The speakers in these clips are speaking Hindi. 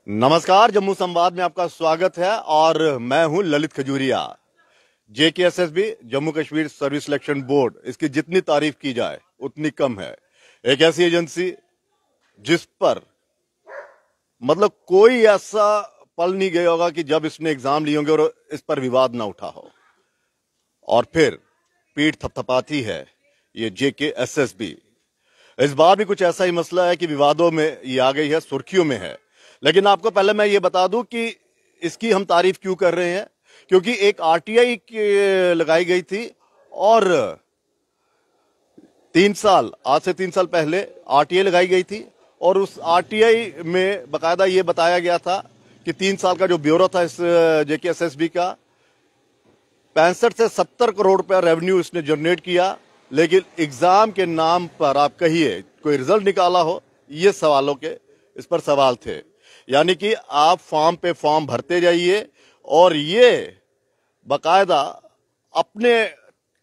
नमस्कार, जम्मू संवाद में आपका स्वागत है और मैं हूं Lalit Khajuria. JKSSB Jammu Kashmir service selection board, इसकी जितनी तारीफ की जाए उतनी कम है। एक ऐसी एजेंसी जिस पर मतलब कोई ऐसा पल नहीं गया होगा कि जब इसने एग्जाम लिए होंगे और इस पर विवाद ना उठा हो, और फिर पीठ थपथपाती है ये जेकेएसएसबी। इस बार भी कुछ ऐसा ही मसला है कि विवादों में ये आ गई है, सुर्खियों में है। लेकिन आपको पहले मैं ये बता दूं कि इसकी हम तारीफ क्यों कर रहे हैं, क्योंकि एक आरटीआई लगाई गई थी और आज से 3 साल पहले आरटीआई लगाई गई थी और उस आरटीआई में बकायदा ये बताया गया था कि 3 साल का जो ब्यौरा था इस जेकेएसएसबी का, 65 से 70 करोड़ रुपया रेवेन्यू इसने जनरेट किया। लेकिन एग्जाम के नाम पर आप कहिए कोई रिजल्ट निकाला हो, ये सवालों के इस पर सवाल थे। यानी कि आप फॉर्म पे फॉर्म भरते जाइए और ये बकायदा अपने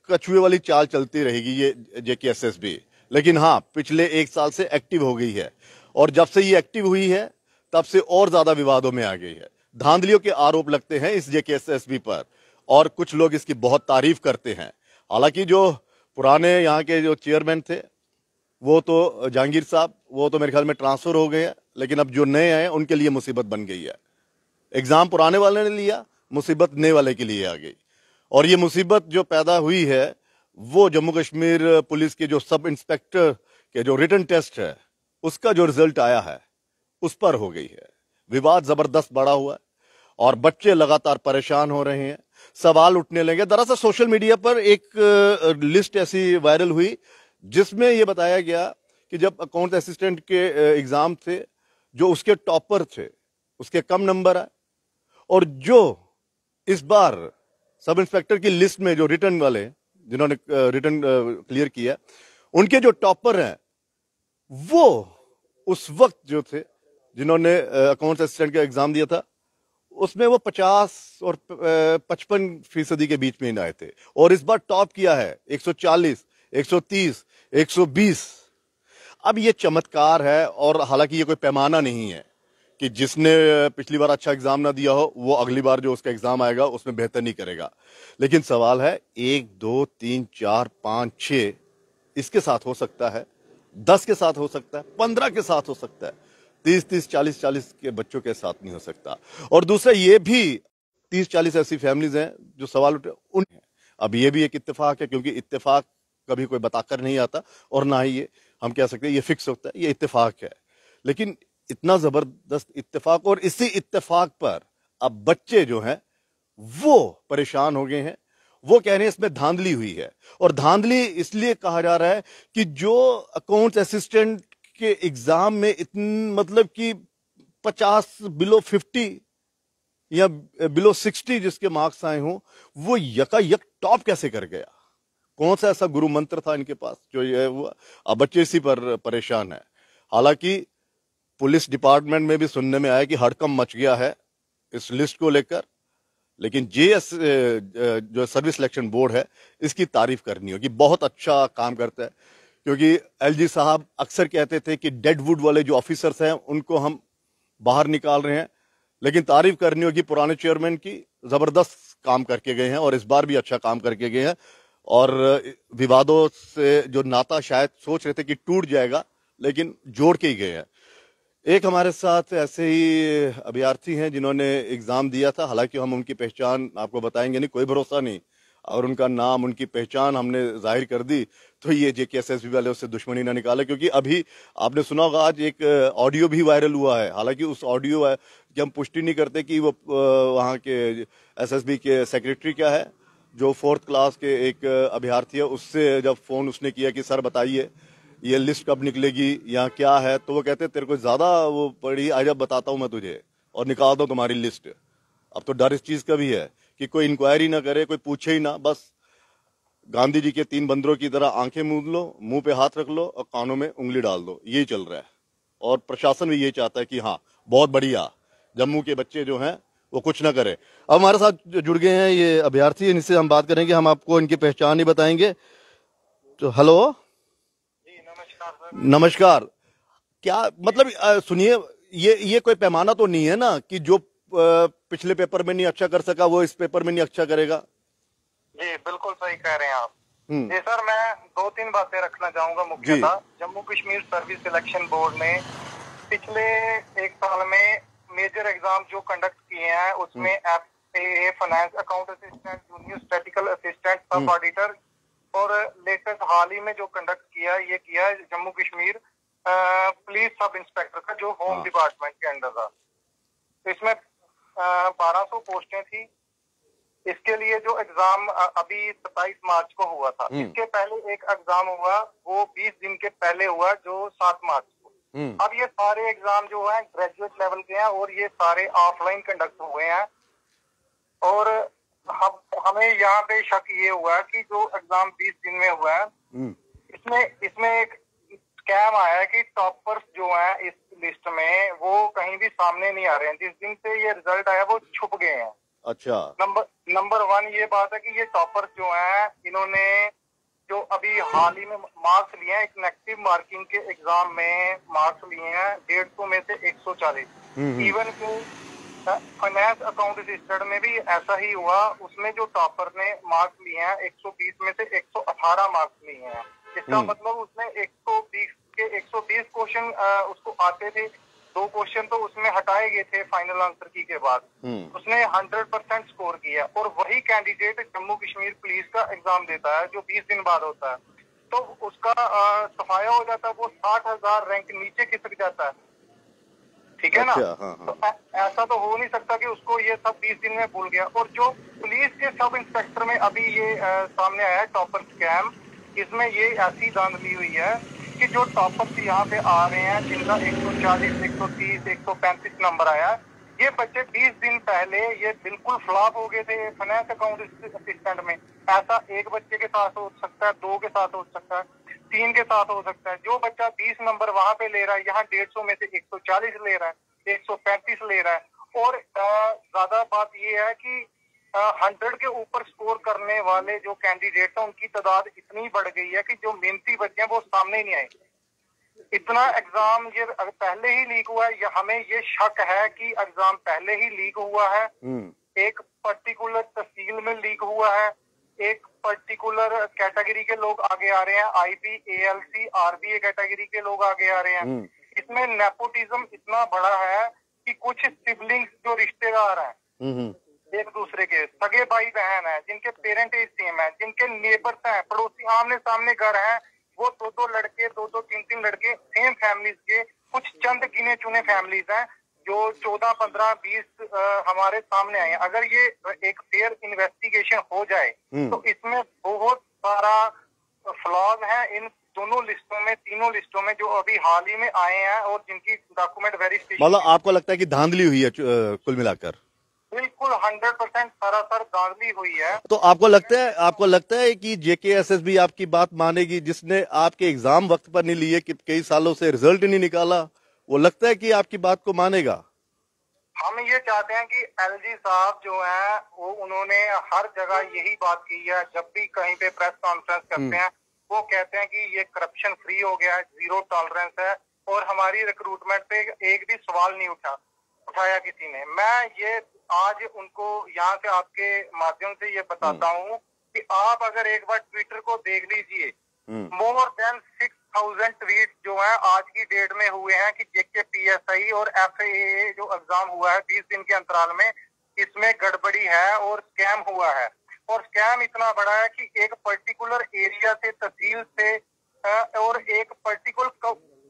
कछुए वाली चाल चलती रहेगी ये जेकेएसएसबी। लेकिन हाँ, पिछले 1 साल से एक्टिव हो गई है और जब से ये एक्टिव हुई है तब से और ज्यादा विवादों में आ गई है। धांधलियों के आरोप लगते हैं इस जेकेएसएसबी पर और कुछ लोग इसकी बहुत तारीफ करते हैं। हालांकि जो पुराने यहाँ के जो चेयरमैन थे वो तो जहांगीर साहब, वो तो मेरे ख्याल में ट्रांसफर हो गए हैं, लेकिन अब जो नए आए उनके लिए मुसीबत बन गई है। एग्जाम पुराने वाले ने लिया, मुसीबत नए वाले के लिए आ गई। और ये मुसीबत जो पैदा हुई है वो जम्मू कश्मीर पुलिस के जो सब इंस्पेक्टर के जो रिटन टेस्ट है उसका जो रिजल्ट आया है उस पर हो गई है। विवाद जबरदस्त बढ़ा हुआ है और बच्चे लगातार परेशान हो रहे हैं, सवाल उठने लगे। दरअसल सोशल मीडिया पर एक लिस्ट ऐसी वायरल हुई जिसमें यह बताया गया कि जब अकाउंट असिस्टेंट के एग्जाम थे, जो उसके टॉपर थे उसके कम नंबर आए, और जो इस बार सब इंस्पेक्टर की लिस्ट में जो रिटर्न वाले जिन्होंने रिटर्न क्लियर किया, उनके जो टॉपर हैं वो उस वक्त जो थे जिन्होंने अकाउंट असिस्टेंट का एग्जाम दिया था उसमें वो 50 और 55% के बीच में ही आए थे। और इस बार टॉप किया है 140, 130, 120। अब ये चमत्कार है और हालांकि ये कोई पैमाना नहीं है कि जिसने पिछली बार अच्छा एग्जाम ना दिया हो वो अगली बार जो उसका एग्जाम आएगा उसमें बेहतर नहीं करेगा। लेकिन सवाल है 1, 2, 3, 4, 5, 6 इसके साथ हो सकता है, 10 के साथ हो सकता है, 15 के साथ हो सकता है, 30, 40 के बच्चों के साथ नहीं हो सकता। और दूसरा ये भी 30-40 ऐसी फैमिलीज हैं जो सवाल उठे उन। अब ये भी एक इत्तेफाक है, क्योंकि इत्तेफाक कभी कोई बताकर नहीं आता और ना ही ये हम कह सकते हैं ये फिक्स होता है, ये इत्तेफाक है। लेकिन इतना जबरदस्त इत्तेफाक, और इसी इत्तेफाक पर अब बच्चे जो हैं वो परेशान हो गए हैं। वो कह रहे हैं इसमें धांधली हुई है, और धांधली इसलिए कहा जा रहा है कि जो अकाउंट्स असिस्टेंट के एग्जाम में मतलब कि 50 बिलो 50 या बिलो 60 जिसके मार्क्स आए हों, वो यकायक टॉप कैसे कर गया? कौन सा ऐसा गुरु मंत्र था इनके पास जो ये हुआ? अब बच्चे इसी पर परेशान है। हालांकि पुलिस डिपार्टमेंट में भी सुनने में आया कि हड़कंप मच गया है इस लिस्ट को लेकर, लेकिन जो सर्विस सिलेक्शन बोर्ड है इसकी तारीफ करनी होगी, बहुत अच्छा काम करता है। क्योंकि एलजी साहब अक्सर कहते थे कि डेडवुड वाले जो ऑफिसर्स हैं उनको हम बाहर निकाल रहे हैं, लेकिन तारीफ करनी होगी पुराने चेयरमैन की, जबरदस्त काम करके गए हैं और इस बार भी अच्छा काम करके गए हैं। और विवादों से जो नाता शायद सोच रहे थे कि टूट जाएगा, लेकिन जोड़ के ही गए हैं। एक हमारे साथ ऐसे ही अभ्यर्थी हैं जिन्होंने एग्जाम दिया था, हालांकि हम उनकी पहचान आपको बताएंगे नहीं, कोई भरोसा नहीं, और उनका नाम उनकी पहचान हमने जाहिर कर दी तो ये जेकेएसएसबी वाले उससे दुश्मनी ना निकाले। क्योंकि अभी आपने सुना होगा आज एक ऑडियो भी वायरल हुआ है, हालांकि उस ऑडियो की हम पुष्टि नहीं करते कि वो वहाँ के एसएसबी के सेक्रेटरी क्या है, जो 4th क्लास के एक अभ्यर्थी है, उससे जब फोन उसने किया कि सर बताइए ये लिस्ट कब निकलेगी या क्या है, तो वो कहते तेरे को ज्यादा वो पड़ी, आज अब बताता हूं मैं तुझे और निकाल दो तुम्हारी लिस्ट। अब तो डर इस चीज का भी है कि कोई इंक्वायरी ना करे, कोई पूछे ही ना, बस गांधी जी के 3 बंदरों की तरह आंखें मूंद लो, मुंह पे हाथ रख लो और कानों में उंगली डाल दो, यही चल रहा है। और प्रशासन भी ये चाहता है कि हाँ बहुत बढ़िया, जम्मू के बच्चे जो हैं वो कुछ ना करे। अब हमारे साथ जुड़ गए हैं ये अभ्यर्थी, इनसे हम बात करेंगे, हम आपको इनकी पहचान ही बताएंगे। तो हेलो, नमस्कार। क्या मतलब सुनिए, ये कोई पैमाना तो नहीं है ना कि जो पिछले पेपर में नहीं अच्छा कर सका वो इस पेपर में नहीं अच्छा करेगा। जी बिल्कुल सही कह रहे हैं आप। जी सर, मैं 2-3 बातें रखना चाहूंगा मुख्यतः। Jammu Kashmir service selection board ने पिछले 1 साल में मेजर एग्जाम जो कंडक्ट किए हैं उसमें FAA finance account assistant, junior statistical assistant, सब ऑडिटर और लेटेस्ट हाल ही में जो कंडक्ट किया ये किया है Jammu Kashmir police sub inspector का, जो होम डिपार्टमेंट के अंडर था। इसमें 1200 पोस्टें थी। इसके लिए जो एग्जाम अभी 27 मार्च को हुआ था, इसके पहले एक एग्जाम हुआ वो 20 दिन के पहले हुआ जो 7 मार्च को। अब ये सारे एग्जाम जो है ग्रेजुएट लेवल के हैं और ये सारे ऑफलाइन कंडक्ट हुए हैं। और हमें यहाँ पे शक ये हुआ कि जो एग्जाम 20 दिन में हुआ है इसमें एक स्कैम आया है कि टॉपर्स जो है इस लिस्ट में वो कहीं भी सामने नहीं आ रहे हैं। जिस दिन से ये रिजल्ट आया वो छुप गए हैं। अच्छा। नंबर 1 ये बात है कि ये टॉपर्स जो हैं इन्होंने जो अभी हाल ही में मार्क्स लिए हैं, एक नेगेटिव मार्किंग के एग्जाम में मार्क्स लिए हैं 150 में से 140। इवन को फाइनेंस अकाउंट असिस्टेंट में भी ऐसा ही हुआ। उसमें जो टॉपर ने मार्क्स लिए हैं 120 में से 118 मार्क्स लिए हैं। इसका मतलब उसने 120 के 120 क्वेश्चन उसको आते थे, 2 क्वेश्चन तो उसमें हटाए गए थे फाइनल आंसर की के बाद। उसने 100% स्कोर किया और वही कैंडिडेट जम्मू कश्मीर पुलिस का एग्जाम देता है जो 20 दिन बाद होता है, तो उसका सफाया हो जाता है, वो 60,000 रैंक नीचे खिसक जाता है। ठीक है ना। तो ऐसा तो हो नहीं सकता कि उसको ये सब 20 दिन में भूल गया। और जो पुलिस के सब इंस्पेक्टर में अभी ये सामने आया है टॉपर स्कैम, इसमें ये ऐसी धांधली हुई है कि जो टॉपर्स यहाँ पे आ रहे हैं जिनका 140, 130, 135 नंबर आया, ये बच्चे 20 दिन पहले ये बिल्कुल फ्लॉप हो गए थे फाइनेंस अकाउंट असिस्टेंट में। ऐसा एक बच्चे के साथ हो सकता है, 2 के साथ हो सकता है, 3 के साथ हो सकता है। जो बच्चा 20 नंबर वहां पे ले रहा है, यहाँ 150 में से 140 ले रहा है, 135 ले रहा है। और ज्यादा बात ये है कि 100 के ऊपर स्कोर करने वाले जो कैंडिडेट हैं उनकी तादाद इतनी बढ़ गई है कि जो मेहनती बच्चे हैं वो सामने ही नहीं आए। इतना एग्जाम ये पहले ही लीक हुआ है, हमें ये शक है कि एग्जाम पहले ही लीक हुआ है। एक पर्टिकुलर तहसील में लीक हुआ है, एक पर्टिकुलर कैटेगरी के लोग आगे आ रहे हैं, IB, ALC, RBA कैटेगरी के लोग आगे आ रहे हैं। इसमें नेपोटिज्म इतना बड़ा है कि कुछ सिबलिंग्स जो रिश्तेदार हैं एक दूसरे के, सगे भाई बहन है, जिनके पेरेंट एज सेम है, जिनके नेबर्स हैं, पड़ोसी आमने सामने घर हैं, वो 2-2 लड़के, 2-2, 3-3 लड़के सेम फैमिलीज के, कुछ चंद गिने चुने फैमिलीज हैं जो 14, 15, 20 हमारे सामने आए हैं। अगर ये एक फेयर इन्वेस्टिगेशन हो जाए तो इसमें बहुत सारा फ्लॉज है इन दोनों लिस्टों में, तीनों लिस्टों में जो अभी हाल ही में आए हैं और जिनकी डॉक्यूमेंट वेरिफिकेशन। मतलब आपको लगता है कि धांधली हुई है कुल मिलाकर? बिल्कुल 100% सरासर धांधली हुई है। तो आपको लगता है कि JKSSB आपकी बात मानेगी, जिसने आपके एग्जाम वक्त पर नहीं लिए, कि कई सालों से रिजल्ट नहीं निकाला, वो लगता है कि आपकी बात को मानेगा? हम ये चाहते हैं कि LG साहब जो है वो उन्होंने हर जगह यही बात की है। जब भी कहीं पे प्रेस कॉन्फ्रेंस करते हैं वो कहते हैं कि ये करप्शन फ्री हो गया है, 0 टॉलरेंस है, और हमारी रिक्रूटमेंट पे एक भी सवाल नहीं उठाया किसी ने। मैं ये आज उनको यहाँ से आपके माध्यम से ये बताता हूँ कि आप अगर एक बार ट्विटर को देख लीजिए, मोर देन 6,000 ट्वीट जो है आज की डेट में हुए हैं कि JKPSI और FAA जो एग्जाम हुआ है 20 दिन के अंतराल में, इसमें गड़बड़ी है और स्कैम हुआ है। और स्कैम इतना बड़ा है कि एक पर्टिकुलर एरिया से, तहसील से और एक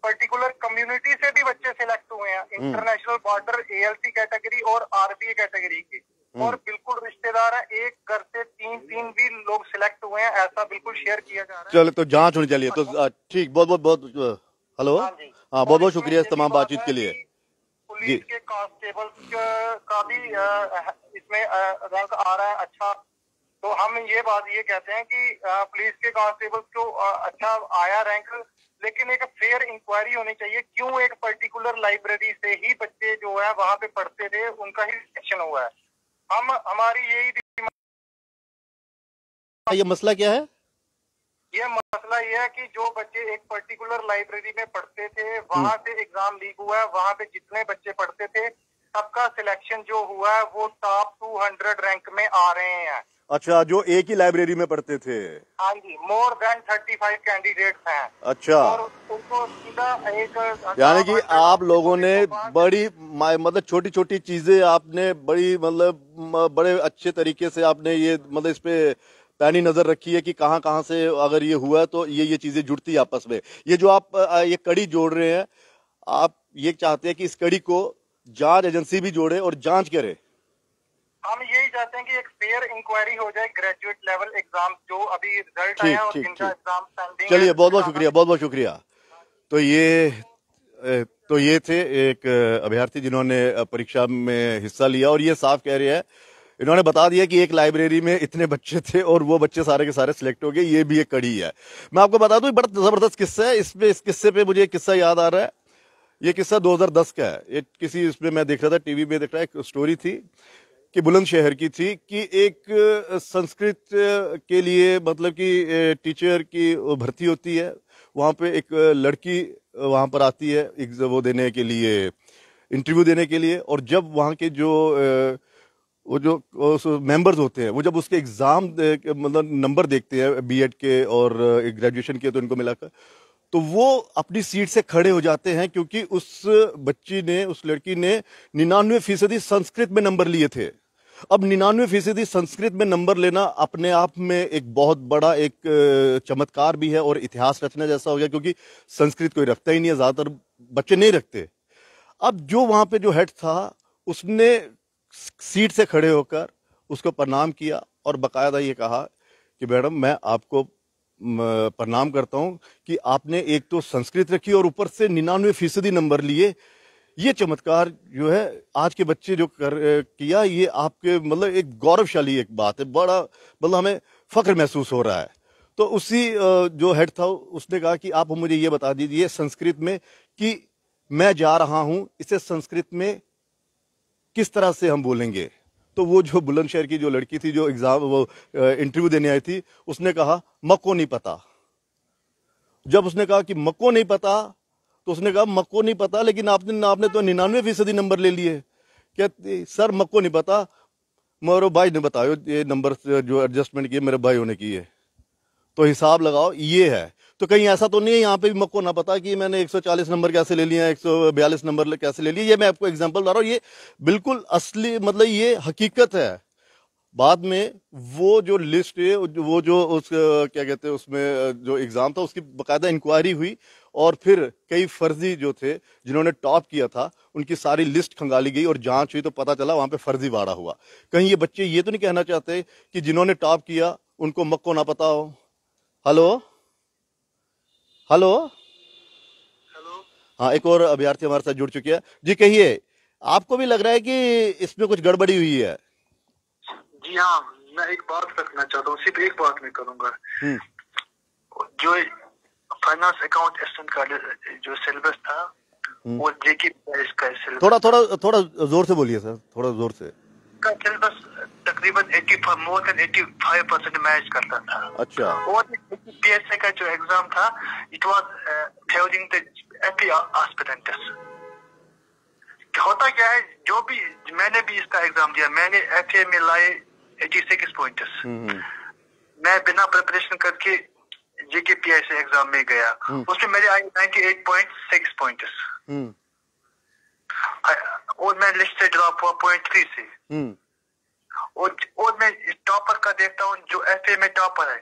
पर्टिकुलर कम्युनिटी से भी बच्चे सिलेक्ट हुए हैं, इंटरनेशनल बॉर्डर, ALC कैटेगरी और RBA कैटेगरी की, और बिल्कुल रिश्तेदार है, एक घर से 3 भी लोग सिलेक्ट हुए हैं, ऐसा बिल्कुल शेयर किया जा रहा है। चलो तो जांच होनी चाहिए। तो ठीक, बहुत हेलो, हाँ, बहुत शुक्रिया इस तमाम बातचीत के लिए। पुलिस के कांस्टेबल का भी इसमें रैंक आ रहा है अच्छा। तो हम ये बात ये कहते हैं कि पुलिस के कांस्टेबल को अच्छा आया रैंक, लेकिन एक फेयर इंक्वायरी होनी चाहिए। क्यों एक पर्टिकुलर लाइब्रेरी से ही बच्चे जो है वहां पे पढ़ते थे उनका ही सिलेक्शन हुआ है। हमारी यही ये मसला क्या है? ये मसला ये है कि जो बच्चे एक पर्टिकुलर लाइब्रेरी में पढ़ते थे वहां से एग्जाम लीक हुआ है, वहां पे जितने बच्चे पढ़ते थे सबका सिलेक्शन जो हुआ है वो टॉप 200 रैंक में आ रहे हैं। अच्छा, जो एक ही लाइब्रेरी में पढ़ते थे। हाँ जी, मोर देन 35 कैंडिडेट्स हैं। अच्छा, और उनको सीधा एक यानी कि आप लोगों ने बड़ी मतलब छोटी छोटी चीजें आपने बड़ी मतलब बड़े अच्छे तरीके से आपने ये मतलब इस पे पैनी नजर रखी है कि कहाँ कहाँ से अगर ये हुआ तो ये चीजें जुड़ती है आपस में। ये जो आप ये कड़ी जोड़ रहे हैं, आप ये चाहते हैं कि इस कड़ी को जांच एजेंसी भी जोड़े और जांच करे। हम यही चाहते हैं कि एक फेयर इंक्वायरी हो जाए ग्रेजुएट लेवल एग्जाम जो अभी रिजल्ट आया और जिनका एग्जाम पेंडिंग। चलिए, बहुत बहुत शुक्रिया, बहुत बहुत शुक्रिया। तो ये थे एक अभ्यर्थी जिन्होंने परीक्षा में हिस्सा लिया और ये साफ कह रहे हैं, इन्होंने बता दिया कि एक लाइब्रेरी में इतने बच्चे थे और वो बच्चे सारे के सारे सिलेक्ट हो गए। ये भी एक कड़ी है। मैं आपको बता दूं, बड़ा जबरदस्त किस्सा है। इस किस्से पे मुझे एक किस्सा याद आ रहा है। ये किस्सा 2010 का है। एक किसी इसमें मैं देख रहा था, टीवी में देख रहा, एक स्टोरी थी कि बुलंदशहर की थी कि एक संस्कृत के लिए मतलब कि टीचर की भर्ती होती है। वहाँ पे एक लड़की वहाँ पर आती है वो देने के लिए, इंटरव्यू देने के लिए। और जब वहाँ के जो मेंबर्स होते हैं वो जब उसके एग्जाम मतलब नंबर देखते हैं बीएड के और ग्रेजुएशन के, तो इनको मिलाकर तो वो अपनी सीट से खड़े हो जाते हैं क्योंकि उस लड़की ने 99% संस्कृत में नंबर लिए थे। अब 99% संस्कृत में नंबर लेना अपने आप में एक बहुत बड़ा एक चमत्कार भी है और इतिहास रचने जैसा हो गया, क्योंकि संस्कृत कोई रखता ही नहीं है, ज्यादातर बच्चे नहीं रखते। अब जो वहां पे जो हेड था उसने सीट से खड़े होकर उसको प्रणाम किया और बकायदा ये कहा कि मैडम, मैं आपको प्रणाम करता हूं कि आपने एक तो संस्कृत रखी और ऊपर से 99% नंबर लिए। ये चमत्कार जो है आज के बच्चे जो किया, ये आपके मतलब एक गौरवशाली एक बात है। बड़ा मतलब हमें फख्र महसूस हो रहा है। तो उसी जो हेड था उसने कहा कि आप मुझे ये बता दीजिए संस्कृत में कि मैं जा रहा हूं, इसे संस्कृत में किस तरह से हम बोलेंगे। तो वो जो बुलंदशहर की जो लड़की थी जो एग्जाम वो इंटरव्यू देने आई थी, उसने कहा मक्को नहीं पता। जब उसने कहा कि मक्को नहीं पता तो उसने कहा मक्को नहीं पता, लेकिन आपने तो 99% नंबर ले लिए। कहते सर मक्को नहीं पता, मेरे भाई ने बताया ये नंबर जो एडजस्टमेंट किए मेरे भाई होने की है, तो हिसाब लगाओ ये है। तो कहीं ऐसा तो नहीं है यहाँ पे भी मक्को ना पता कि मैंने 140 नंबर कैसे ले लिया, 142 नंबर कैसे ले लिए। ये मैं आपको एग्जांपल बता रहा हूँ, ये बिल्कुल असली मतलब ये हकीकत है। बाद में वो जो लिस्ट है, वो जो उस क्या कहते हैं उसमें जो एग्जाम था उसकी बाकायदा इंक्वायरी हुई और फिर कई फर्जी जो थे जिन्होंने टॉप किया था उनकी सारी लिस्ट खंगाली गई और जांच हुई तो पता चला वहां पे फर्जीवाड़ा हुआ। कहीं ये बच्चे ये तो नहीं कहना चाहते कि जिन्होंने टॉप किया उनको मक्को ना पता हो। हेलो हेलो हेलो, हाँ, एक और अभ्यर्थी हमारे साथ जुड़ चुकी है जी। कहिए, आपको भी लग रहा है कि इसमें कुछ गड़बड़ी हुई है? जी हाँ, मैं एक बात रखना चाहता हूँ, सिर्फ एक बात मैं करूंगा। जो फाइनेंस अकाउंट असिस्टेंट का जो सिलेबस था वो जेके इसका सिलेबस थोड़ा जोर से बोलिए सर, थोड़ा जोर से। का सिलेबस तकरीबन 85% मैच करता था। अच्छा। और पीएसए का जो एग्जाम था it was favouring the FA aspirants. होता क्या है, जो भी मैंने भी इसका एग्जाम दिया, मैंने एफए में लाए 86 पॉइंट्स। मैं बिना प्रिपरेशन करके जेके पीएसए एग्जाम में गया, उसमें मेरे आए 98.6 पॉइंट्स और मैं लिस्ट से ड्रॉप हुआ 0.3 से। और मैं टॉपर का देखता हूँ जो एफए में टॉपर है,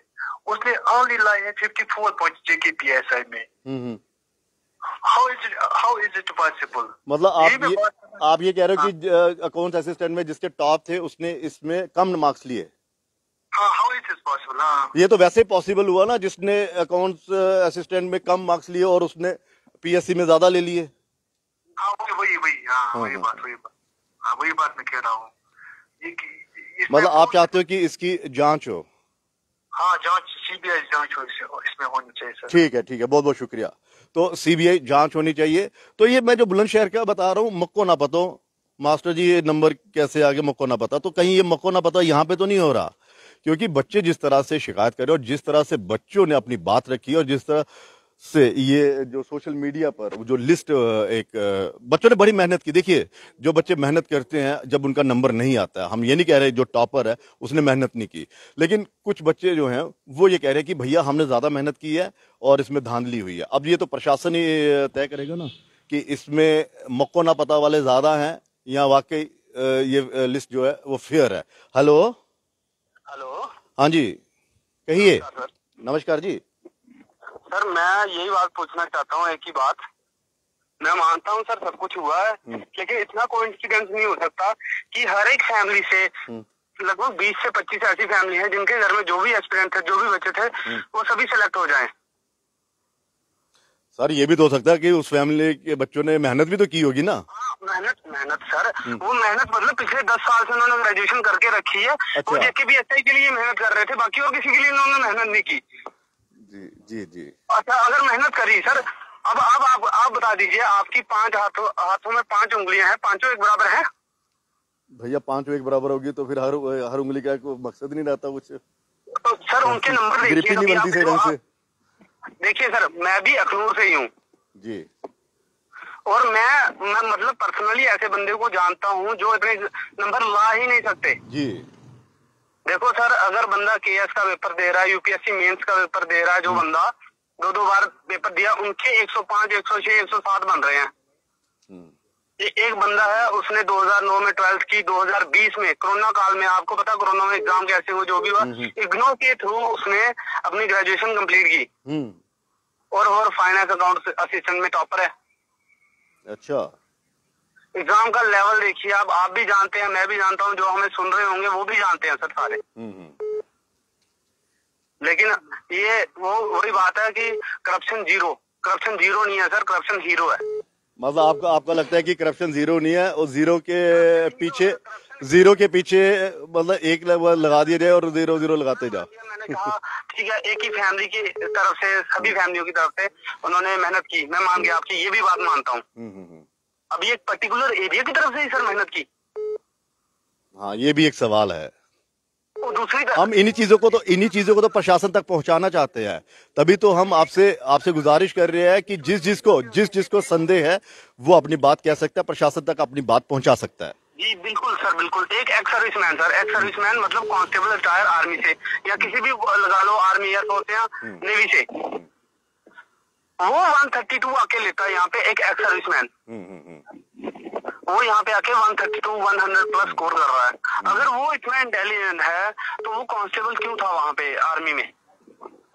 उसने ओनली लाए हैं 54 पॉइंट्स जेके पीएसआई में। How is it possible? मतलब आप ये कह रहे हो कि अकाउंट असिस्टेंट में जिसके टॉप थे उसने इसमें कम मार्क्स लिए? How is it possible? ये तो वैसे ही पॉसिबल हुआ ना, जिसने अकाउंट असिस्टेंट में कम मार्क्स लिए और उसने पीएससी में ज्यादा ले लिए। वही बात मैं कह रहा हूँ। मतलब आप चाहते हो कि इसकी जांच हो? हाँ, जांच, सीबीआई जांच हो इसमें होनी चाहिए सर। ठीक है, बहुत बहुत शुक्रिया। तो सीबीआई जांच होनी चाहिए। तो ये मैं जो बुलंदशहर का बता रहा हूँ, मक्को ना पतो मास्टर जी ये नंबर कैसे आगे मक्को ना पता, तो कहीं ये मक्को ना पता यहाँ पे तो नहीं हो रहा। क्योंकि बच्चे जिस तरह से शिकायत कर रहे हैं और जिस तरह से बच्चों ने अपनी बात रखी और जिस तरह से ये जो सोशल मीडिया पर जो लिस्ट बच्चों ने बड़ी मेहनत की। देखिए, जो बच्चे मेहनत करते हैं जब उनका नंबर नहीं आता है, हम ये नहीं कह रहे जो टॉपर है उसने मेहनत नहीं की, लेकिन कुछ बच्चे जो हैं वो ये कह रहे हैं कि भैया हमने ज्यादा मेहनत की है और इसमें धांधली हुई है। अब ये तो प्रशासन ही तय करेगा ना कि इसमें मक्को ना पता वाले ज्यादा हैं या वाकई ये लिस्ट जो है वो फेयर है। हेलो। हेलो। हाँ जी, कहिए। नमस्कार जी। सर मैं यही बात पूछना चाहता हूँ, एक ही बात। मैं मानता हूँ सर सब कुछ हुआ है, लेकिन इतना कोइंसिडेंस नहीं हो सकता कि हर एक फैमिली से लगभग 20 से 25 ऐसी फैमिली है जिनके घर में जो भी एस्पिरेंट थे, जो भी बच्चे थे, वो सभी सेलेक्ट हो जाएं। सर ये भी तो हो सकता है कि उस फैमिली के बच्चों ने मेहनत भी तो की होगी ना। मेहनत सर, वो मेहनत मतलब पिछले 10 साल से उन्होंने ग्रेजुएशन करके रखी है। अच्छा। वो JKPSI के लिए मेहनत कर रहे थे, बाकी और किसी के लिए उन्होंने मेहनत नहीं की। जी जी जी। अच्छा, अगर मेहनत करी सर, अब आप बता दीजिए, आपकी 5 हाथों में 5 उंगलियां हैं, पांचों एक बराबर है? भैया 5 एक बराबर होगी तो फिर हर उंगली का कोई मकसद नहीं रहता कुछ। तो सर उनके नंबर ग्रिप ही नहीं बनती सही ढंग से। देखिए सर, मैं भी अखनूर से ही हूँ जी, और मैं मतलब पर्सनली ऐसे बंदे को जानता हूँ जो इतने नंबर ला ही नहीं सकते जी। देखो सर, अगर बंदा KS का पेपर दे रहा है, UPSC मेंस का पेपर दे रहा है, जो बंदा 2-2 बार पेपर दिया, उनके 105, 106, 107 बन रहे हैं। ये एक बंदा है, उसने 2009 में 12th की, 2020 में कोरोना काल में, आपको पता कोरोना में एग्जाम कैसे हुआ, जो भी हुआ, इग्नो के थ्रू उसने अपनी ग्रेजुएशन कंप्लीट की और फाइनेंस अकाउंट असिस्टेंट में टॉपर है। अच्छा। एग्जाम का लेवल देखिए आप भी जानते हैं, मैं भी जानता हूँ, जो हमें सुन रहे होंगे वो भी जानते हैं सर सारे। लेकिन ये वही बात है कि करप्शन जीरो नहीं है सर, करप्शन हीरो है। मतलब आपका लगता है कि करप्शन जीरो नहीं है और जीरो के पीछे मतलब एक लेवल लगा दिया जाए और 0 लगाते जाओ। मैंने कहा ठीक है, एक ही फैमिली की तरफ से, सभी फैमिलियों की तरफ से उन्होंने मेहनत की, मैं मान गया, आपकी ये भी बात मानता हूँ। अब ये पर्टिकुलर एरिया की तरफ से ही सर मेहनत की। हाँ, ये भी एक सवाल है। दूसरी हम इन्हीं चीजों को तो प्रशासन तक पहुंचाना चाहते हैं, तभी तो हम आपसे गुजारिश कर रहे हैं कि जिस जिसको संदेह है वो अपनी बात कह सकता है, प्रशासन तक अपनी बात पहुंचा सकता है। जी बिल्कुल सर, बिल्कुल। एक एक्स सर्विसमैन मतलब कांस्टेबल रिटायर आर्मी से या किसी भी लगा लो, आर्मी, एयरफोर्स या नेवी से, वो 132 आके लेता है यहाँ पे। एक एक्स सर्विसमैन वो यहाँ पे आके 132, 100 प्लस स्कोर कर रहा है। अगर वो इतना इंटेलिजेंट है तो वो कांस्टेबल क्यों था वहाँ पे आर्मी में?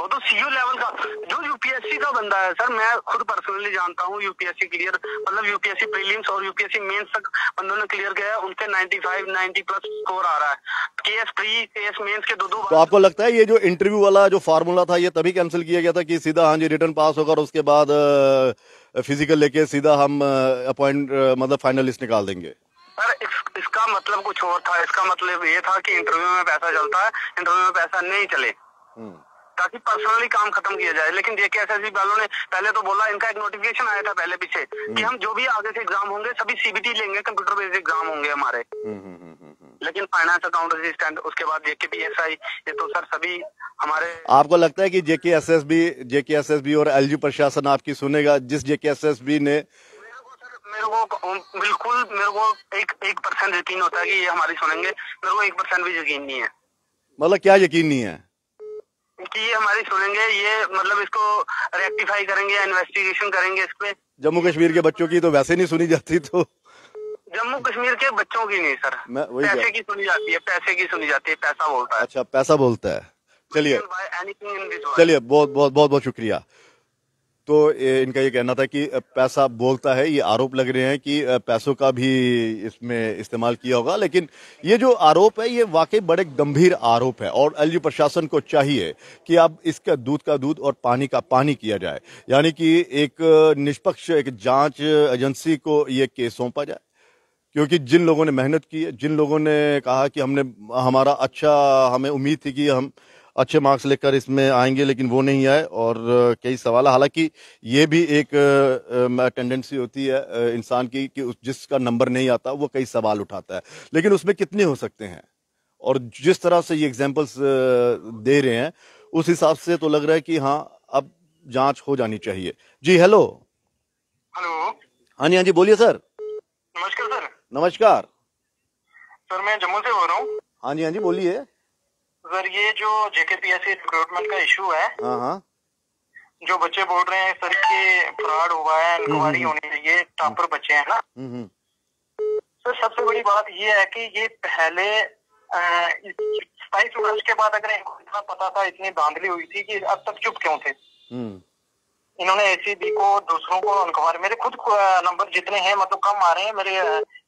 वो तो CU लेवल का, जो UPSC का बंदा है सर, मैं खुद पर्सनली जानता हूँ, UPSC क्लियर, मतलब UPSC प्रीलिम्स और UPSC मेंस तक बंदों ने क्लियर किया है, उनके 95, 90 प्लस स्कोर आ रहा है। KS प्री, KS मेंस के 2-2 तो आपको लगता है ये जो इंटरव्यू वाला जो फार्मूला था ये तभी कैंसिल किया गया था कि सीधा हाँ जी रिटर्न पास होगा और उसके बाद फिजिकल लेके सीधा हम मतलब फाइनल लिस्ट निकाल देंगे? सर इसका मतलब कुछ और था। इसका मतलब ये था कि इंटरव्यू में पैसा चलता है, इंटरव्यू में पैसा नहीं चले, ताकि पर्सनली काम खत्म किया जाए। लेकिन JKSSB वालों ने पहले तो बोला, इनका एक नोटिफिकेशन आया था पहले पीछे कि हम जो भी आगे से एग्जाम होंगे सभी CBT लेंगे, कंप्यूटर बेस्ड एग्जाम होंगे हमारे। लेकिन फाइनेंस अकाउंट असिस्टेंट, उसके बाद JKPSI, ये तो सर सभी हमारे। आपको लगता है कि JKSSB और LG प्रशासन आपकी सुनेगा? जिस JKSSB ने मेरे को 1% यकीन होता है कि ये हमारी सुनेंगे। मेरे को 1% भी यकीन नहीं है। मतलब क्या यकीन नहीं है? कि ये हमारी सुनेंगे, ये मतलब इसको रेक्टिफाई करेंगे, इन्वेस्टिगेशन करेंगे इस पे। जम्मू कश्मीर के बच्चों की तो वैसे नहीं सुनी जाती, तो जम्मू कश्मीर के बच्चों की नहीं सर, पैसे की सुनी जाती है, पैसे की सुनी जाती है, पैसा बोलता है। अच्छा, पैसा बोलता है। चलिए बहुत शुक्रिया। तो इनका ये कहना था कि पैसा बोलता है, ये आरोप लग रहे हैं कि पैसों का भी इसमें इस्तेमाल किया होगा। लेकिन ये जो आरोप है ये वाकई बड़े गंभीर आरोप है और LG प्रशासन को चाहिए कि अब इसका दूध का दूध और पानी का पानी किया जाए, यानी कि एक निष्पक्ष एक जांच एजेंसी को ये केस सौंपा जाए। क्योंकि जिन लोगों ने मेहनत की है, जिन लोगों ने कहा कि हमें उम्मीद थी कि हम अच्छे मार्क्स लेकर इसमें आएंगे, लेकिन वो नहीं आए और कई सवाल, हालांकि ये भी एक टेंडेंसी होती है इंसान की कि जिसका नंबर नहीं आता वो कई सवाल उठाता है, लेकिन उसमें कितने हो सकते हैं और जिस तरह से ये एग्जाम्पल्स दे रहे हैं उस हिसाब से तो लग रहा है कि हाँ अब जांच हो जानी चाहिए। जी हेलो। हेलो। हाँ जी, हाँ जी, बोलिए सर। नमस्कार सर। नमस्कार सर मैं जम्मू से बोल रहा हूँ। हाँ जी, हाँ जी, बोलिए। सर ये जो जेकेपीएससी रिक्रूटमेंट का इशू है, हाँ हाँ, जो बच्चे बोल रहे हैं सर कि फ्रॉड हुआ है, इंक्वायरी होनी चाहिए, टॉपर बच्चे हैं ना। सर सबसे बड़ी बात ये है कि ये पहले 27 वर्ष के बाद अगर इनको इतना पता था, इतनी धांधली हुई थी, कि अब तक चुप क्यों थे? इन्होंने एसीबी को, दूसरों को इंक्वायरी, मेरे खुद नंबर जितने हैं मतलब कम आ रहे हैं मेरे,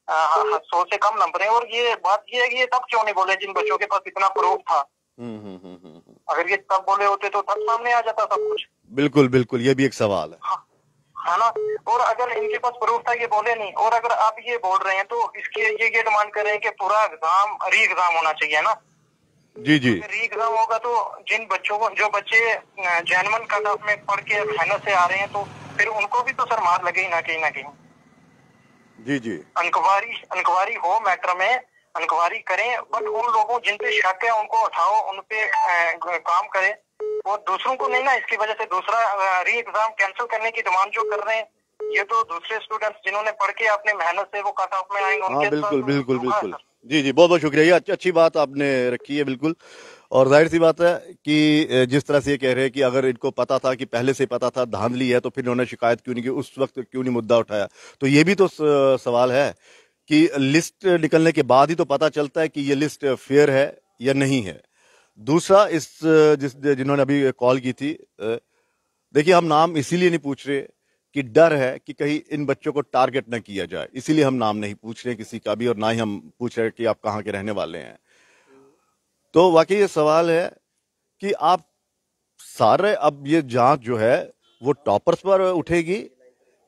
100 से कम नंबर है। और ये बात ये है कि ये तब क्यों नहीं बोले जिन बच्चों के पास इतना प्रूफ था? अगर ये तब बोले होते तो तब सामने आ जाता सब कुछ। बिल्कुल बिल्कुल, ये भी एक सवाल है। हाँ, है ना। और अगर इनके पास प्रूफ था, ये बोले नहीं। और अगर आप ये बोल रहे हैं तो इसके ये डिमांड कर रहे हैं कि पूरा एग्जाम री एग्जाम होना चाहिए ना। जी जी, री एग्जाम होगा तो जिन बच्चों को, जो बच्चे जेन्युइन कट ऑफ में पढ़ के मेहनत से आ रहे हैं, तो फिर उनको भी तो सर मार लगे ही ना कहीं ना कहीं। जी जी, इंक्वायरी हो, मैटर में इंक्वायरी करें, बट उन लोगों जिन पे शक है उनको उठाओ, उन पे काम करें, और दूसरों को नहीं ना। इसकी वजह से दूसरा री एग्जाम कैंसिल करने की डिमांड जो कर रहे हैं, ये तो दूसरे स्टूडेंट्स जिन्होंने पढ़ के अपने मेहनत से वो कट ऑफ में आएंगे हाँ उनके बिल्कुल साथ बिल्कुल धोखा है बिल्कुल। सर। जी जी, बहुत बहुत शुक्रिया, ये अच्छी बात आपने रखी है बिल्कुल। और जाहिर सी बात है कि जिस तरह से ये कह रहे हैं कि अगर इनको पता था, कि पहले से पता था धांधली है, तो फिर इन्होंने शिकायत क्यों नहीं की, उस वक्त क्यों नहीं मुद्दा उठाया? तो ये भी तो सवाल है कि लिस्ट निकलने के बाद ही तो पता चलता है कि ये लिस्ट फेयर है या नहीं है। दूसरा, जिन्होंने अभी कॉल की थी, देखिए हम नाम इसीलिए नहीं पूछ रहे कि डर है कि कहीं इन बच्चों को टारगेट ना किया जाए, इसीलिए हम नाम नहीं पूछ रहे किसी का भी, और ना ही हम पूछ रहे कि आप कहाँ के रहने वाले हैं। तो वाकई ये सवाल है कि आप सारे, अब ये जांच जो है वो टॉपर्स पर उठेगी,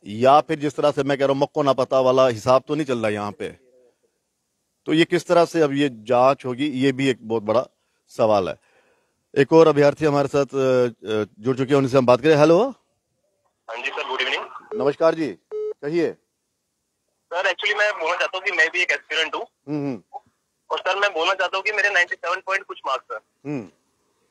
या फिर जिस तरह से मैं कह रहा हूं मक्को ना पता वाला हिसाब तो नहीं चल रहा यहाँ पे। तो ये किस तरह से अब ये जांच होगी, ये भी एक बहुत बड़ा सवाल है। एक और अभ्यर्थी हमारे साथ जुड़ चुके हैं, उनसे हम बात करें। हेलो। हाँ जी सर, गुड इवनिंग। नमस्कार जी, कहिए। सर एक्चुअली मैं बोलना चाहता हूँ कि मैं भी एक एस्पिरेंट हूँ, और सर मैं बोलना चाहता हूँ कि मेरे 97 पॉइंट कुछ मार्क्स है।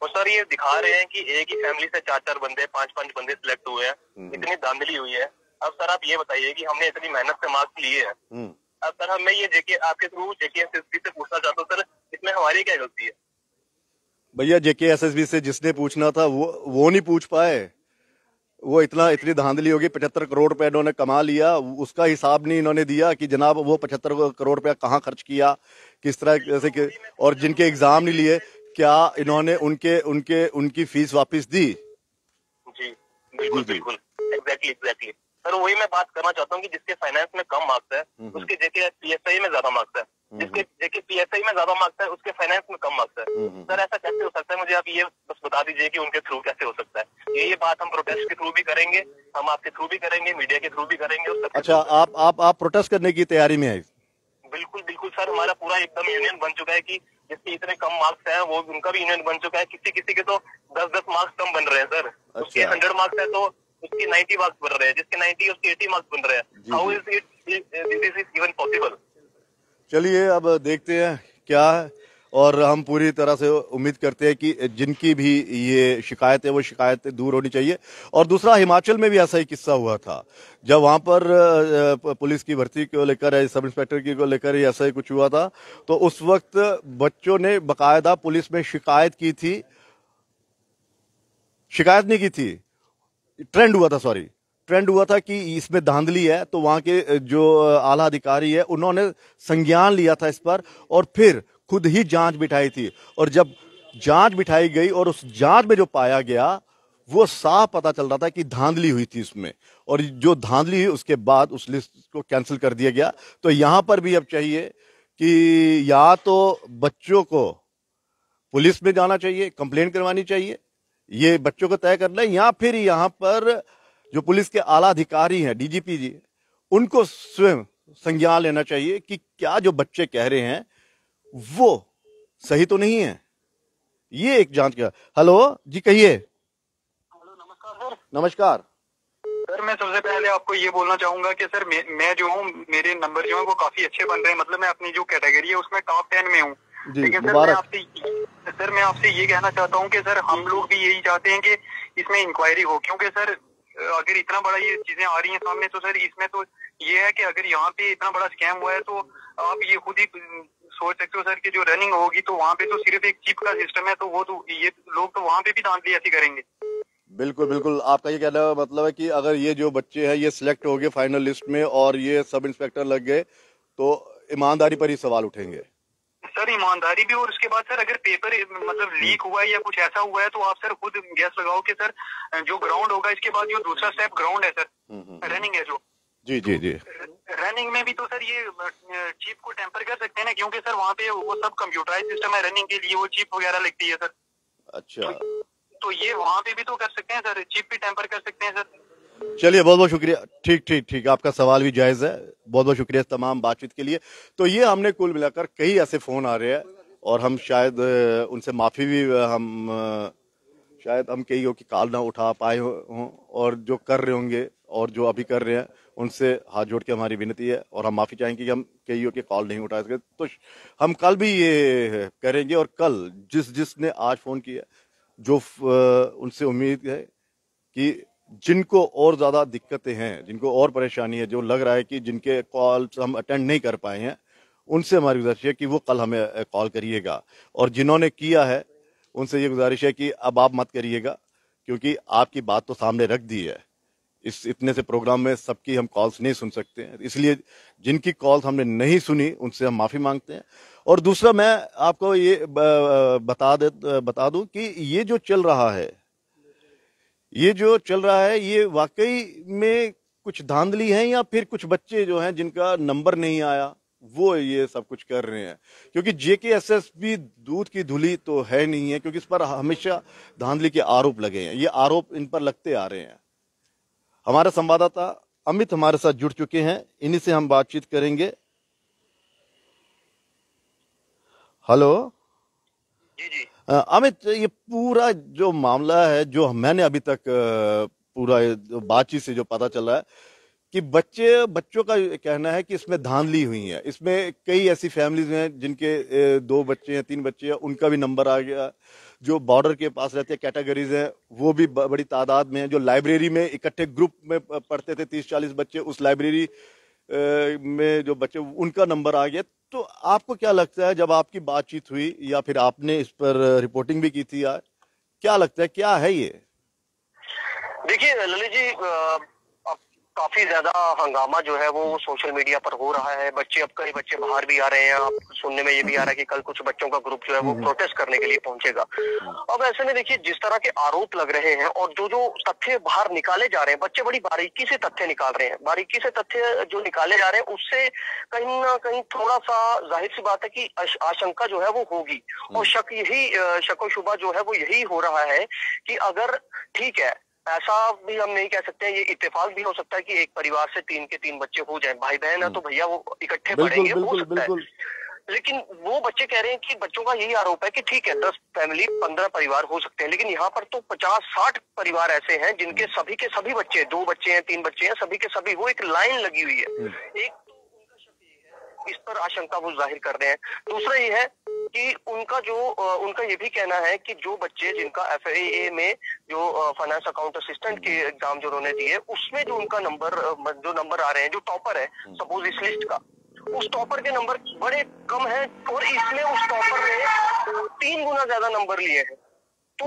और सर ये दिखा रहे हैं कि एक ही फैमिली से 4-4 बंदे, 5-5 बंदे सिलेक्ट हुए हैं, इतनी धांधली हुई है। अब सर आप ये बताइए कि हमने इतनी मेहनत से मार्क्स लिए हैं, अब सर हमें ये आपके थ्रू जेकेएसएसबी से पूछना चाहता हूँ, सर इसमें हमारी क्या गलती है? भैया जेकेएसएसबी से जिसने पूछना था वो नहीं पूछ पाए। वो इतनी धांधली होगी, 75 करोड़ रुपए इन्होंने कमा लिया, उसका हिसाब नहीं इन्होंने दिया कि जनाब वो 75 करोड़ रुपया कहाँ खर्च किया, किस तरह जैसे कि, और जिनके एग्जाम नहीं लिए, क्या इन्होंने उनकी फीस वापस दी? जी बिल्कुल बिल्कुल, एग्जैक्टली सर वही मैं बात करना चाहता हूँ कि जिसके फाइनेंस में कम मार्क्स है उसके जेके पीएसआई में ज्यादा मार्क्स है, जिसके जेके पीएसआई में ज्यादा मार्क्स है उसके फाइनेंस में कम मार्क्स है। सर ऐसा कैसे हो सकता है? मुझे आप ये बस बता दीजिए कि उनके थ्रू कैसे हो सकता है। ये बात हम प्रोटेस्ट के थ्रू भी करेंगे, हम आपके थ्रू भी करेंगे, मीडिया के थ्रू भी करेंगे। अच्छा, आप प्रोटेस्ट करने की तैयारी में है? बिल्कुल बिल्कुल सर, हमारा पूरा एकदम यूनियन बन चुका है कि जिसके इतने कम मार्क्स हैं वो उनका भी यूनियन बन चुका है। किसी के तो 10-10 मार्क्स कम बन रहे हैं सर। उसके 100 मार्क्स है तो उसके 90 मार्क्स बन रहे हैं, जिसके 90 उसके 80 मार्क्स बन रहे हैं। How is it this is even possible? चलिए अब देखते हैं क्या है, और हम पूरी तरह से उम्मीद करते हैं कि जिनकी भी ये शिकायत है वो शिकायत दूर होनी चाहिए। और दूसरा, हिमाचल में भी ऐसा ही किस्सा हुआ था, जब वहां पर पुलिस की भर्ती को लेकर, सब इंस्पेक्टर की को लेकर ऐसा ही कुछ हुआ था, तो उस वक्त बच्चों ने बकायदा पुलिस में शिकायत की थी, शिकायत नहीं की थी, ट्रेंड हुआ था कि इसमें धांधली है। तो वहां के जो आला अधिकारी है उन्होंने संज्ञान लिया था इस पर, और फिर खुद ही जांच बिठाई थी। और जब जांच बिठाई गई और उस जांच में जो पाया गया वो साफ पता चल रहा था कि धांधली हुई थी इसमें, और जो धांधली हुई उसके बाद उस लिस्ट को कैंसिल कर दिया गया। तो यहां पर भी अब चाहिए कि या तो बच्चों को पुलिस में जाना चाहिए, कंप्लेंट करवानी चाहिए, ये बच्चों को तय करना है, या फिर यहां पर जो पुलिस के आला अधिकारी हैं, डीजीपी जी, उनको स्वयं संज्ञान लेना चाहिए कि क्या जो बच्चे कह रहे हैं वो सही तो नहीं है। ये एक जांच का। हेलो जी, कहिए। हेलो, नमस्कार सर। नमस्कार सर मैं सबसे पहले आपको ये बोलना चाहूंगा कि सर मैं जो हूँ, मेरे नंबर जो है वो काफी अच्छे बन रहे हैं। मतलब मैं अपनी जो कैटेगरी है उसमें टॉप 10 में हूँ। जी, लेकिन मुबारक। सर मैं आपसे ये कहना चाहता हूँ कि सर हम लोग भी यही चाहते हैं कि इसमें इंक्वायरी हो, क्योंकि सर अगर इतना बड़ा ये चीजें आ रही हैं सामने तो सर इसमें तो ये है कि अगर यहाँ पे इतना बड़ा स्कैम हुआ है तो आप ये खुद ही सोच सकते हो सर कि जो रनिंग होगी तो वहाँ पे तो सिर्फ एक चिप का सिस्टम है, तो वो तो ये लोग तो वहाँ पे भी धांधली ऐसी करेंगे। बिल्कुल बिल्कुल, आपका ये कहना मतलब है कि अगर ये जो बच्चे हैं ये सिलेक्ट हो गए फाइनल लिस्ट में और ये सब इंस्पेक्टर लग गए तो ईमानदारी पर ही सवाल उठेंगे। सर ईमानदारी भी, और उसके बाद सर अगर पेपर मतलब लीक हुआ है या कुछ ऐसा हुआ है तो आप सर खुद गैस लगाओ कि सर जो ग्राउंड होगा इसके बाद जो दूसरा स्टेप ग्राउंड है सर, रनिंग है जो। जी जी जी। रनिंग में भी तो सर ये चिप को टेम्पर कर सकते हैं ना, क्योंकि सर वहाँ पे वो सब कंप्यूटराइज सिस्टम है, रनिंग के लिए वो चिप वगैरह लगती है सर। अच्छा, तो ये वहाँ पे भी तो कर सकते हैं सर, चिप भी टेम्पर कर सकते हैं सर। चलिए बहुत बहुत शुक्रिया। ठीक ठीक ठीक, आपका सवाल भी जायज है। बहुत बहुत शुक्रिया इस तमाम बातचीत के लिए। तो ये हमने कुल मिलाकर कई ऐसे फोन आ रहे हैं और हम शायद उनसे माफी भी शायद हम कई की कॉल ना उठा पाए हों और जो कर रहे होंगे और जो अभी कर रहे हैं उनसे हाथ जोड़ के हमारी विनती है और हम माफी चाहेंगे कि हम कईयों की कॉल नहीं उठा सके। तो हम कल भी ये करेंगे और कल जिसने आज फोन किया जो उनसे उम्मीद है कि जिनको और ज्यादा दिक्कतें हैं, जिनको और परेशानी है, जो लग रहा है कि जिनके कॉल हम अटेंड नहीं कर पाए हैं, उनसे हमारी गुजारिश है कि वो कल हमें कॉल करिएगा। और जिन्होंने किया है उनसे ये गुजारिश है कि अब आप मत करिएगा, क्योंकि आपकी बात तो सामने रख दी है। इस इतने से प्रोग्राम में सबकी हम कॉल्स नहीं सुन सकते हैं, इसलिए जिनकी कॉल्स हमने नहीं सुनी उनसे हम माफी मांगते हैं। और दूसरा मैं आपको ये बता दूं कि ये जो चल रहा है, ये वाकई में कुछ धांधली है या फिर कुछ बच्चे जो हैं जिनका नंबर नहीं आया वो ये सब कुछ कर रहे हैं, क्योंकि JKSSB दूध की धुली तो है नहीं है, क्योंकि इस पर हमेशा धांधली के आरोप लगे हैं। ये आरोप इन पर लगते आ रहे हैं। हमारे संवाददाता अमित हमारे साथ जुड़ चुके हैं, इन्हीं से हम बातचीत करेंगे। हेलो जी जी। अमित, ये पूरा जो मामला है जो मैंने अभी तक पूरा बातचीत से जो पता चला है कि बच्चों का कहना है कि इसमें धांधली हुई है। इसमें कई ऐसी फैमिलीज हैं जिनके 2 बच्चे हैं, 3 बच्चे हैं, उनका भी नंबर आ गया। जो बॉर्डर के पास रहते हैं कैटेगरीज हैं वो भी बड़ी तादाद में हैं। जो लाइब्रेरी में इकट्ठे ग्रुप में पढ़ते थे 30-40 बच्चे, उस लाइब्रेरी में जो बच्चे उनका नंबर आ गया। तो आपको क्या लगता है, जब आपकी बातचीत हुई या फिर आपने इस पर रिपोर्टिंग भी की थी यार, क्या लगता है क्या है ये? देखिए ललित जी, अब काफी ज्यादा हंगामा जो है वो सोशल मीडिया पर हो रहा है। बच्चे, अब कई बच्चे बाहर भी आ रहे हैं। अब सुनने में ये भी आ रहा है कि कल कुछ बच्चों का ग्रुप जो है वो प्रोटेस्ट करने के लिए पहुंचेगा। अब ऐसे में देखिए जिस तरह के आरोप लग रहे हैं और जो जो तथ्य बाहर निकाले जा रहे हैं, बच्चे बड़ी बारीकी से तथ्य निकाल रहे हैं। बारीकी से तथ्य जो निकाले जा रहे हैं उससे कहीं ना कहीं थोड़ा सा जाहिर सी बात है कि आशंका जो है वो होगी। और शक व शुबा जो है वो यही हो रहा है कि अगर ठीक है, ऐसा भी हम नहीं कह सकते हैं, ये इत्तेफाक भी हो सकता है कि एक परिवार से 3 के 3 बच्चे हो जाएं। भाई बहन है तो भैया वो इकट्ठे पढ़ेंगे, हो सकता है। लेकिन वो बच्चे कह रहे हैं कि बच्चों का यही आरोप है कि ठीक है 10 फैमिली 15 परिवार हो सकते हैं, लेकिन यहाँ पर तो 50-60 परिवार ऐसे हैं जिनके सभी के सभी बच्चे, 2 बच्चे हैं, 3 बच्चे हैं, सभी के सभी, वो एक लाइन लगी हुई है। एक तो उनका शक ये है, इस पर आशंका वो जाहिर कर रहे हैं। दूसरा ये है कि उनका ये भी कहना है कि जो बच्चे जिनका FAA में जो फाइनेंस अकाउंट असिस्टेंट के एग्जाम जो उन्होंने दिए उसमें जो उनका नंबर आ रहे हैं, जो टॉपर है सपोज इस लिस्ट का, उस टॉपर के नंबर बड़े कम हैं और इसमें उस टॉपर ने 3 गुना ज्यादा नंबर लिए हैं। तो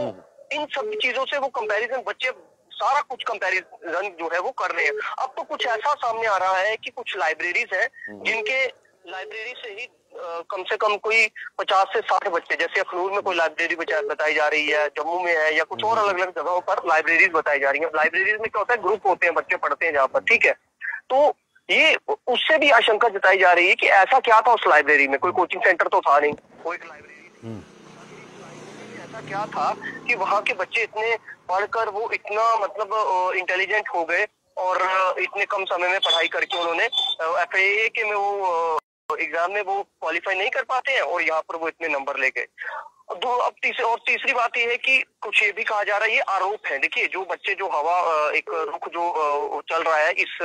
इन सब चीजों से वो कंपैरिजन, बच्चे सारा कुछ कंपैरिजन जो है वो कर रहे हैं। अब तो कुछ ऐसा सामने आ रहा है कि कुछ लाइब्रेरीज हैं जिनके लाइब्रेरी से ही कम से कम कोई 50 से 60 बच्चे, जैसे अखनूर में कोई लाइब्रेरी बताई जा रही है, जम्मू में है, या कुछ और अलग अलग जगहों पर लाइब्रेरीज बताई जा रही है। लाइब्रेरीज में क्या होता है, ग्रुप होते हैं, बच्चे पढ़ते हैं जहाँ पर, ठीक है। तो ये उससे भी आशंका जताई जा रही है कि ऐसा क्या था उस लाइब्रेरी में, कोई कोचिंग सेंटर तो था नहीं, वो एक लाइब्रेरी ऐसा क्या था कि वहाँ के बच्चे इतने पढ़कर वो इतना मतलब इंटेलिजेंट हो गए और इतने कम समय में पढ़ाई करके उन्होंने FAA के में वो एग्जाम में वो क्वालिफाई नहीं कर पाते हैं और यहाँ पर वो इतने नंबर ले गए। अब तीसरी बात ये है कि कुछ ये भी कहा जा रहा है, ये आरोप है। देखिए जो बच्चे जो हवा एक रुख जो चल रहा है इस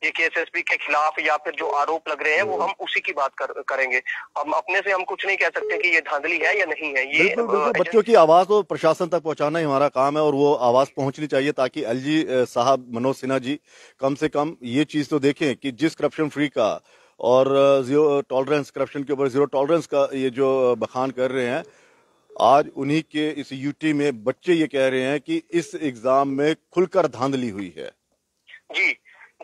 जेकेएसएसबी के खिलाफ या फिर जो आरोप लग रहे हैं वो हम उसी की बात करेंगे। हम अपने से हम कुछ नहीं कह सकते कि ये धांधली है या नहीं है। ये बिल्कुल बच्चों की आवाज तो प्रशासन तक पहुंचाना ही हमारा काम है और वो आवाज पहुंचनी चाहिए ताकि एलजी साहब मनोज सिन्हा जी कम से कम ये चीज तो देखें कि जिस करप्शन फ्री का और जीरो टॉलरेंस, करप्शन के ऊपर जीरो टॉलरेंस का ये जो बखान कर रहे हैं, आज उन्हीं के इस यूटी में बच्चे ये कह रहे हैं कि इस एग्जाम में खुलकर धांधली हुई है। जी,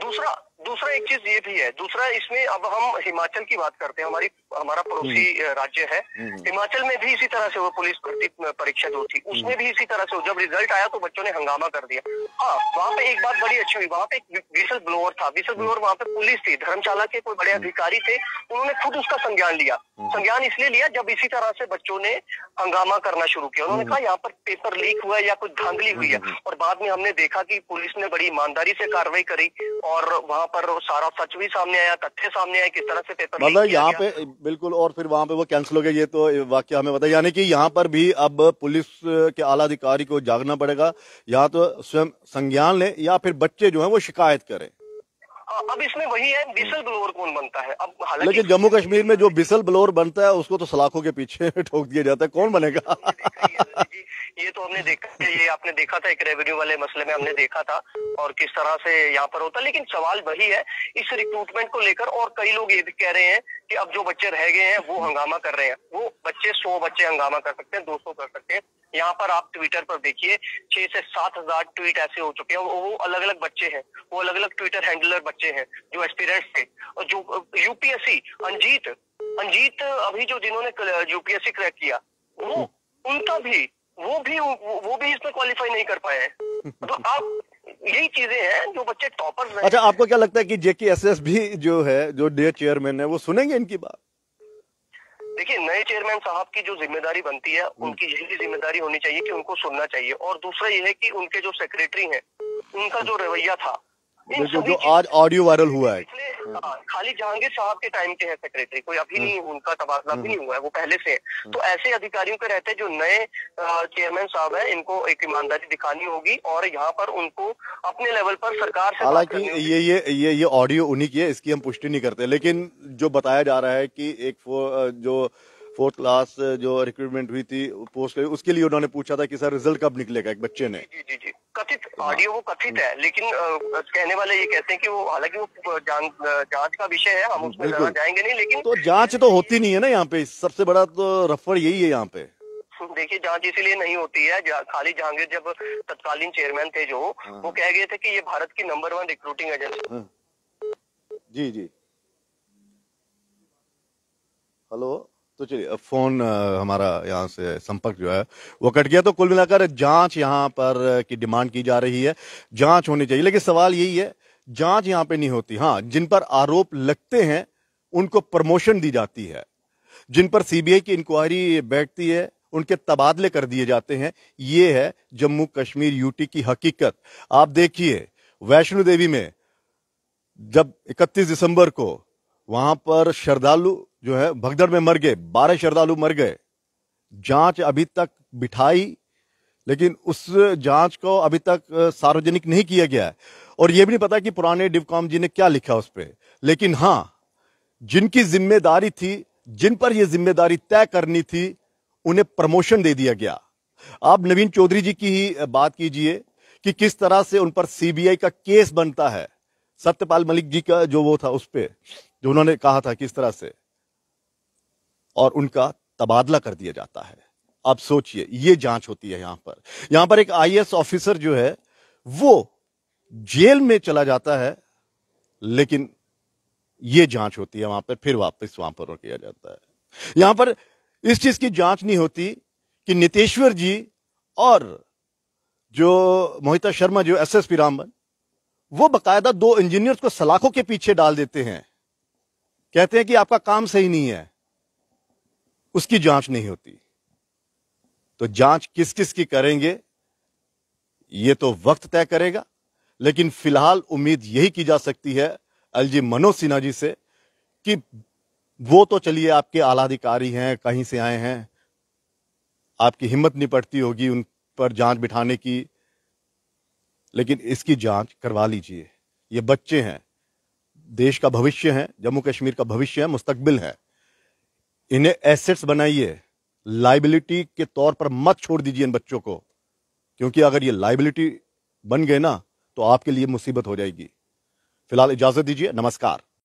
दूसरा एक चीज ये भी है। दूसरा इसमें अब हम हिमाचल की बात करते हैं, हमारा पड़ोसी राज्य है। हिमाचल में भी इसी तरह से वो पुलिस भर्ती परीक्षा जो थी उसमें भी इसी तरह से जब रिजल्ट आया तो बच्चों ने हंगामा कर दिया। हाँ, वहाँ पे एक बात बड़ी अच्छी हुई, वहाँ पे एक विसल ब्लोअर था। विसल ब्लोअर वहाँ पे पुलिस थी, धर्मशाला के कोई बड़े अधिकारी थे, उन्होंने खुद उसका संज्ञान लिया। संज्ञान इसलिए लिया जब इसी तरह से बच्चों ने हंगामा करना शुरू किया। उन्होंने कहा यहाँ पर पेपर लीक हुआ है या कुछ धांधली हुई है। और बाद में हमने देखा कि पुलिस ने बड़ी ईमानदारी से कार्रवाई करी और वहाँ पर सारा सच भी सामने आया, तथ्य सामने आए किस तरह से पेपर मतलब यहाँ पे बिल्कुल, और फिर वहाँ पे वो कैंसिल हो गया। ये तो वाकई हमें बताया, यानी कि यहाँ पर भी अब पुलिस के आला अधिकारी को जागना पड़ेगा, या तो स्वयं संज्ञान ले या फिर बच्चे जो है वो शिकायत करें। अब इसमें वही है, विसल ब्लोअर कौन बनता है अब। लेकिन जम्मू कश्मीर में जो विसल ब्लोअर बनता है उसको तो सलाखों के पीछे ठोक दिया जाता है, कौन बनेगा? ये तो हमने देखा, ये आपने देखा था एक रेवेन्यू वाले मसले में हमने देखा था और किस तरह से यहाँ पर होता। लेकिन सवाल वही है इस रिक्रूटमेंट को लेकर, और कई लोग ये भी कह रहे हैं कि अब जो बच्चे रह गए हैं वो हंगामा कर रहे हैं। वो बच्चे 100 बच्चे हंगामा कर सकते हैं, 200 कर सकते हैं। यहाँ पर आप ट्विटर पर देखिए 6 से 7 हजार ट्वीट ऐसे हो चुके हैं। वो अलग अलग बच्चे हैं, वो अलग अलग ट्विटर हैंडलर बच्चे हैं जो एस्पिरेंट्स थे। और जो यूपीएससी अंजीत अभी जो जिन्होंने यूपीएससी क्रैक किया, वो उनका भी वो भी इसमें क्वालिफाई नहीं कर पाए हैं। तो आप यही चीजें हैं जो बच्चे टॉपर्स हैं। अच्छा, आपको क्या लगता है कि जेकेएसएस भी जो है, जो नए चेयरमैन है, वो सुनेंगे इनकी बात? देखिए, नए चेयरमैन साहब की जो जिम्मेदारी बनती है उनकी यही जिम्मेदारी होनी चाहिए कि उनको सुनना चाहिए। और दूसरा ये है कि उनके जो सेक्रेटरी हैं उनका जो रवैया था, जो आज ऑडियो वायरल हुआ है, खाली जहांगीर साहब के टाइम के हैं सेक्रेटरी, कोई अभी नहीं, उनका तबादला भी नहीं हुआ है, वो पहले से है। तो ऐसे अधिकारियों के रहते जो नए चेयरमैन साहब हैं, इनको एक ईमानदारी दिखानी होगी और यहाँ पर उनको अपने लेवल पर सरकार से, हालांकि ये ऑडियो उन्हीं की है, इसकी हम पुष्टि नहीं करते, लेकिन जो बताया जा रहा है कि एक जो 4th क्लास जो रिक्रूटमेंट हुई थी पोस्ट, उसके लिए उन्होंने पूछा था कि सर रिजल्ट कब निकलेगा, एक बच्चे ने। जी कथित ऑडियो वो कथित है, लेकिन कहने वाले ये कहते हैं कि वो, हालांकि वो जांच का विषय है, हम उसमें ज्यादा जाएंगे नहीं। लेकिन तो जांच तो होती नहीं है ना यहाँ पे, सबसे बड़ा तो रफड़ यही है यहाँ पे। देखिए, जांच इसीलिए नहीं होती है, खाली जहांगीर जब तत्कालीन चेयरमैन थे जो, वो कह गए थे कि ये भारत की नंबर 1 रिक्रूटिंग एजेंसी। जी हेलो, तो चलिए फोन हमारा यहाँ से संपर्क जो है वो कट गया। तो कुल मिलाकर जांच यहाँ पर की डिमांड की जा रही है, जांच होनी चाहिए, लेकिन सवाल यही है जांच यहाँ पे नहीं होती। हाँ, जिन पर आरोप लगते हैं उनको प्रमोशन दी जाती है, जिन पर सीबीआई की इंक्वायरी बैठती है उनके तबादले कर दिए जाते हैं। ये है जम्मू कश्मीर यूटी की हकीकत। आप देखिए, वैष्णो देवी में जब 31 दिसंबर को वहां पर श्रद्धालु जो है भगदड़ में मर गए, 12 श्रद्धालु मर गए। जांच अभी तक बिठाई, लेकिन उस जांच को अभी तक सार्वजनिक नहीं किया गया है और यह भी नहीं पता कि पुराने डिवकॉम जी ने क्या लिखा उस पर। लेकिन हां, जिनकी जिम्मेदारी थी, जिन पर यह जिम्मेदारी तय करनी थी, उन्हें प्रमोशन दे दिया गया। आप नवीन चौधरी जी की ही बात कीजिए कि किस तरह से उन पर सीबीआई का केस बनता है। सत्यपाल मलिक जी का जो वो था उस पर जो उन्होंने कहा था किस तरह से, और उनका तबादला कर दिया जाता है। अब सोचिए, ये जांच होती है यहां पर एक आईएएस ऑफिसर जो है वो जेल में चला जाता है, लेकिन ये जांच होती है वहां पर, फिर वापस वहां पर किया जाता है। यहां पर इस चीज की जांच नहीं होती कि नितेश्वर जी और जो मोहिता शर्मा जो एसएसपी रामबन, वो बकायदा 2 इंजीनियर्स को सलाखों के पीछे डाल देते हैं, कहते हैं कि आपका काम सही नहीं है, उसकी जांच नहीं होती। तो जांच किस किस की करेंगे ये तो वक्त तय करेगा, लेकिन फिलहाल उम्मीद यही की जा सकती है एलजी मनोज सिन्हा जी से कि वो तो चलिए आपके आला अधिकारी हैं, कहीं से आए हैं, आपकी हिम्मत नहीं पड़ती होगी उन पर जांच बिठाने की, लेकिन इसकी जांच करवा लीजिए। ये बच्चे हैं, देश का भविष्य है, जम्मू कश्मीर का भविष्य है, मुस्तकबिल है। इन्हें एसेट्स बनाइए, लाइबिलिटी के तौर पर मत छोड़ दीजिए इन बच्चों को, क्योंकि अगर ये लाइबिलिटी बन गए ना तो आपके लिए मुसीबत हो जाएगी। फिलहाल इजाजत दीजिए, नमस्कार।